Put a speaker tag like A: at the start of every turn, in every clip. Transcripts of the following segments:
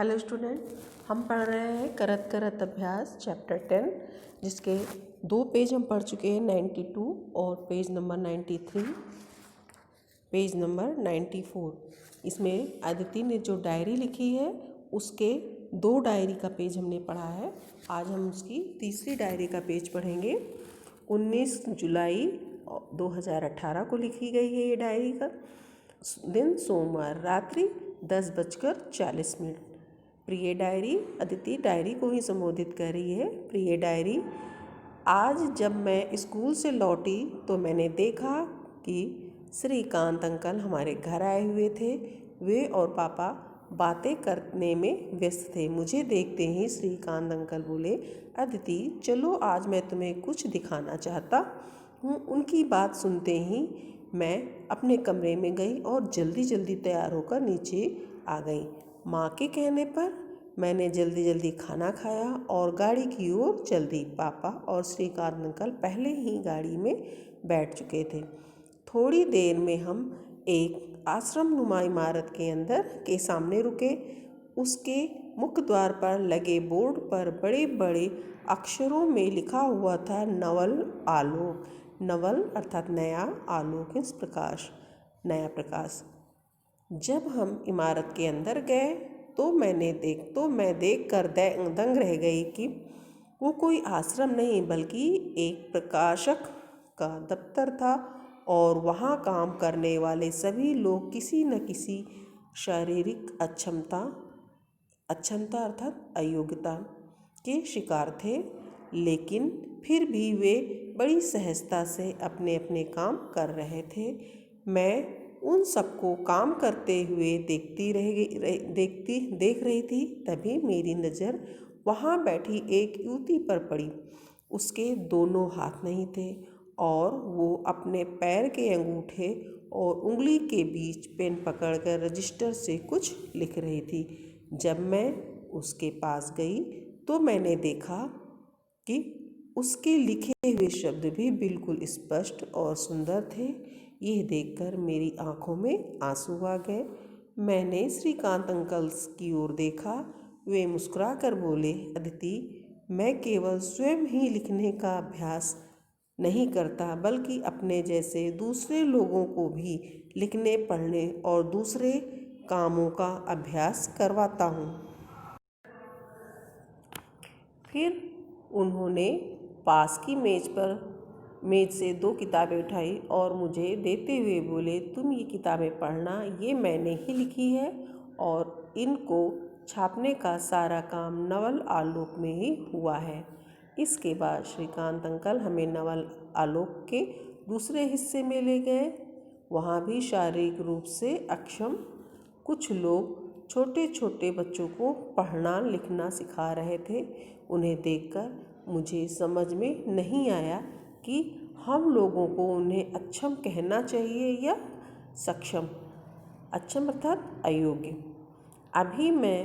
A: Hello student, हम पढ़ रहे हैं करत करत अभ्यास चैप्टर 10, जिसके 2 पेज हम पढ़ चुके हैं, 92 और पेज नंबर 93, पेज नंबर 94। इसमें अदिति ने जो डायरी लिखी है उसके 2 डायरी का पेज हमने पढ़ा है। आज हम उसकी तीसरी डायरी का पेज पढ़ेंगे। 19 जुलाई 2018 को लिखी गई है ये डायरी का दिन, सोमवार, रात्रि 10:40। प्रिय डायरी, अदिति डायरी को ही संबोधित कर रही है। प्रिय डायरी, आज जब मैं स्कूल से लौटी तो मैंने देखा कि श्रीकांत अंकल हमारे घर आए हुए थे। वे और पापा बातें करने में व्यस्त थे। मुझे देखते ही श्रीकांत अंकल बोले, अदिति चलो आज मैं तुम्हें कुछ दिखाना चाहता हूँ। उनकी बात सुनते ही मैं अपने कमरे में गई और जल्दी जल्दी तैयार होकर नीचे आ गई। माँ के कहने पर मैंने जल्दी जल्दी खाना खाया और गाड़ी की ओर चल दी। पापा और श्रीकांत अंकल पहले ही गाड़ी में बैठ चुके थे। थोड़ी देर में हम एक आश्रम नुमा इमारत के अंदर के सामने रुके। उसके मुख्य द्वार पर लगे बोर्ड पर बड़े बड़े अक्षरों में लिखा हुआ था, नवल आलोक। नवल अर्थात नया, आलोक इस प्रकाश, नया प्रकाश। जब हम इमारत के अंदर गए तो मैं देख कर दंग रह गई कि वो कोई आश्रम नहीं बल्कि एक प्रकाशक का दफ्तर था और वहाँ काम करने वाले सभी लोग किसी न किसी शारीरिक अक्षमता अर्थात अयोग्यता के शिकार थे, लेकिन फिर भी वे बड़ी सहजता से अपने अपने काम कर रहे थे। मैं उन सबको काम करते हुए देख रही थी। तभी मेरी नज़र वहाँ बैठी एक युवती पर पड़ी। उसके दोनों हाथ नहीं थे और वो अपने पैर के अंगूठे और उंगली के बीच पेन पकड़कर रजिस्टर से कुछ लिख रही थी। जब मैं उसके पास गई तो मैंने देखा कि उसके लिखे हुए शब्द भी बिल्कुल स्पष्ट और सुंदर थे। यह देखकर मेरी आंखों में आंसू आ गए। मैंने श्रीकांत अंकल की ओर देखा। वे मुस्कुराकर बोले, अदिति मैं केवल स्वयं ही लिखने का अभ्यास नहीं करता बल्कि अपने जैसे दूसरे लोगों को भी लिखने, पढ़ने और दूसरे कामों का अभ्यास करवाता हूँ। फिर उन्होंने पास की मेज से 2 किताबें उठाई और मुझे देते हुए बोले, तुम ये किताबें पढ़ना, ये मैंने ही लिखी है और इनको छापने का सारा काम नवल आलोक में ही हुआ है। इसके बाद श्रीकांत अंकल हमें नवल आलोक के दूसरे हिस्से में ले गए। वहाँ भी शारीरिक रूप से अक्षम कुछ लोग छोटे छोटे बच्चों को पढ़ना लिखना सिखा रहे थे। उन्हें देखकर मुझे समझ में नहीं आया कि हम लोगों को उन्हें अक्षम कहना चाहिए या सक्षम। अक्षम अर्थात अयोग्य। अभी मैं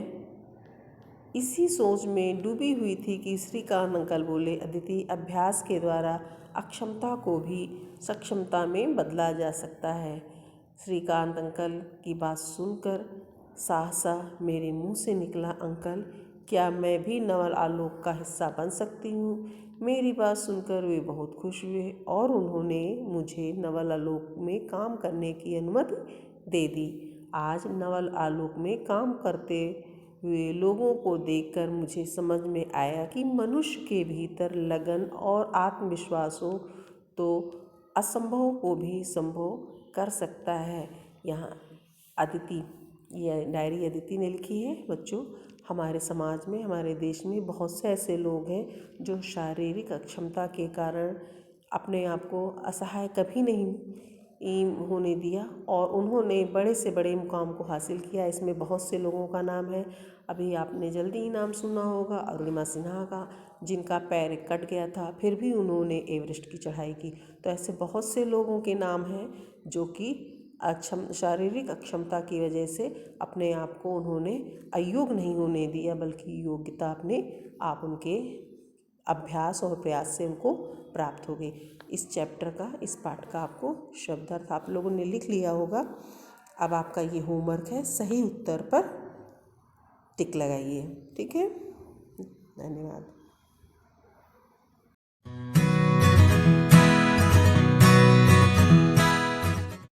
A: इसी सोच में डूबी हुई थी कि श्रीकांत अंकल बोले, अदिति अभ्यास के द्वारा अक्षमता को भी सक्षमता में बदला जा सकता है। श्रीकांत अंकल की बात सुनकर सहसा मेरे मुंह से निकला, अंकल क्या मैं भी नवल आलोक का हिस्सा बन सकती हूँ? मेरी बात सुनकर वे बहुत खुश हुए और उन्होंने मुझे नवल आलोक में काम करने की अनुमति दे दी। आज नवल आलोक में काम करते हुए लोगों को देखकर मुझे समझ में आया कि मनुष्य के भीतर लगन और आत्मविश्वास हो तो असंभव को भी संभव कर सकता है। यहाँ अदिति, यह डायरी अदिति ने लिखी है। बच्चों, हमारे समाज में, हमारे देश में बहुत से ऐसे लोग हैं जो शारीरिक अक्षमता के कारण अपने आप को असहाय कभी नहीं होने दिया और उन्होंने बड़े से बड़े मुकाम को हासिल किया। इसमें बहुत से लोगों का नाम है। अभी आपने जल्दी ही नाम सुना होगा अरुणिमा सिन्हा का, जिनका पैर कट गया था फिर भी उन्होंने एवरेस्ट की चढ़ाई की। तो ऐसे बहुत से लोगों के नाम हैं जो कि शारीरिक अक्षमता की वजह से अपने आप को उन्होंने अयोग्य नहीं होने दिया बल्कि योग्यता अपने आप उनके अभ्यास और प्रयास से उनको प्राप्त हो गई। इस चैप्टर का, इस पाठ का आपको शब्दार्थ आप लोगों ने लिख लिया होगा। अब आपका ये होमवर्क है, सही उत्तर पर टिक लगाइए। ठीक है, धन्यवाद।